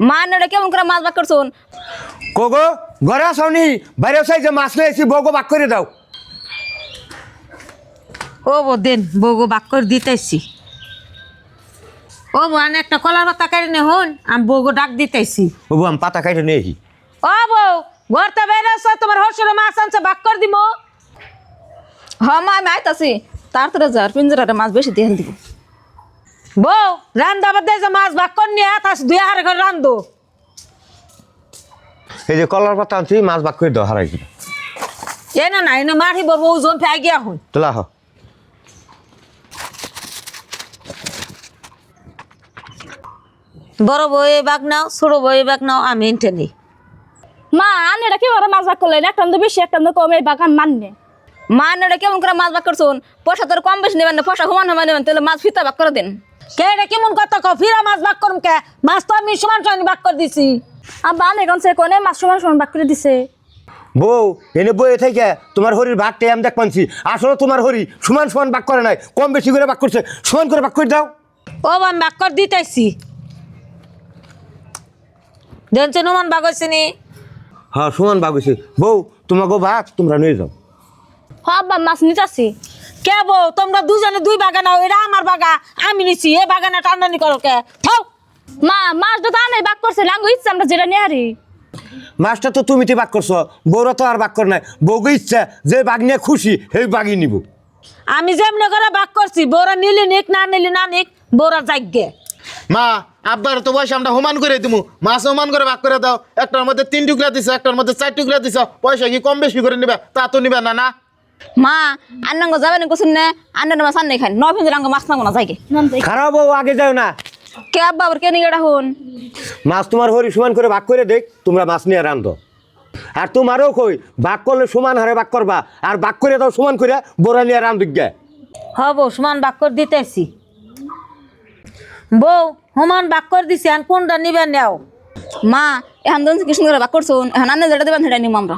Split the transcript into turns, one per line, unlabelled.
মা নেড়ে কেমন করে মাছ ভাগ করছুন?
কোগো ঘরে আসনি বাইরে আসাই যে মাছ নিয়ে এসি বউকে ভাগ করে দাও।
ও বো দেন বউগো ভাগ করে দিতেছি। ও বো আনে একটা কলার পাতা কেটে নে হন, আমি বউগো ডাক দিতেছি।
বাবু আমি পাতা কাটে নিয়ে আসি।
ও বউ ঘরটা বেরোছো, তোমার হর্ষের মাছ আনছে ভাগ করে দিব।
হ্যাঁ মা আমি আইতাছি, তাড়াতাড়ি যার পিঞ্জরাটা মাছ বেশি দিয়ে দিব।
বউ রান্দা বাদে যে মাছ ভাগ করে নিয়ে তাস 2 হাড় করে রান্ধো।
এই যে কলার পাতা আনছি মাছ ভাগ করে দাও হারাই কিনা।
এ না না এনে মারি বলবো ওজন ফেয়ে গিয়া হন।
তোলা হ
বড় বউ এই বাঘ নাও, ছোট বউ এই বাঘ নাও, আমি এনটে নিই।
মা আনেটা কেমন মাছ ভাগ করলেন? একটা তো বেশি একটা তো কম, এই বাগান মাননে। মা নেড়ে কেমন করে মাছ ভাগ করছুন? পয়সা তোর কম বেশি নেবেন না, পয়সা সমান সমান নেবেন, তাহলে মাছ ফিতা ভাগ করে দেন।
কে এটা কেমন কথা কও? ফিরা মাছ ভাগ করুম কে? মাছ তো আমি সমান সমান ভাগ করে দিছি।
আব্বা আনে কোন সে কোনে মাছ সমান সমান ভাগ করে দিছে।
বউ এনে বইয়ে থেকে তোমার হরির ভাগটা আমি দেখ পাচ্ছি, আসলে তোমার হরি সমান সমান ভাগ করে নাই, কম বেশি করে ভাগ করছে, সমান করে ভাগ করে দাও।
ও আমি ভাগ করে দিতেছি। দেখছেন ওমান ভাগ হয়েছে নি?
হ্যাঁ সমান ভাগ হয়েছে। বউ তোমাকে ভাগ তোমরা নিয়ে যাও।
হ্যাঁ আব্বা মাছ নিতাছি।
কে বউ তোমরা দুজনে 2 বাগা নাও, এটা আমার বাগা, আমি নিছি। এ বাগানে টান্ডানি করো কে? থাও।
মা মাছটা তো আনে ভাগ করছে, লাঙ্গু ইচ্ছা আমরা যেটা নিয়ে হারি।
মাছটা তো তুমি ভাগ করছো, বউরা তো আর ভাগ করে নাই। বউকে ইচ্ছা যে বাঘ নিয়ে খুশি সেই বাঘই নিব।
আমি যেমনি করে ভাগ করছি, বউরা নিলি নিক না নিলি না নিক, বউরা যাগ্গে।
মা আব্বার তো বয়স আমরা সমান করে দিমু, মাছ সমান করে ভাগ করে দাও। একটার মধ্যে 3 টুকরা দিছ, একটার মধ্যে 4 টুকরা দিছ, পয়সা কি কম বেশি করে নিবা? তা তো নিবা না না।
মা আন্নাঙ্গ যাবেন কোসিন না, আন্নার মাছ আন্নে খান, নয় পিঞ্জরাঙ্গ মাছ নাঙ্গ না যাইগে।
খারাপ বউ আগে যাও না।
কে আব্বা আবার কে নিয়ে হুন?
মাছ তোমার হরি সমান করে ভাগ করে দেখ, তোমরা মাছ নিয়ে রান্ধো। আর তোমারও কই ভাগ করলে সমান হারে ভাগ করবা, আর ভাগ করে দাও সমান করে বড়া নিয়ে রান্ধুক গে।
হব সমান ভাগ করে দিতেছি। বউ সমান ভাগ করে দিছি, আর কোনটা নিবে নেও।
মা এখন তো কি সুন্দর ভাগ করছুন, এখন আন্নে যেটা দেবেন সেটা নিম আমরা।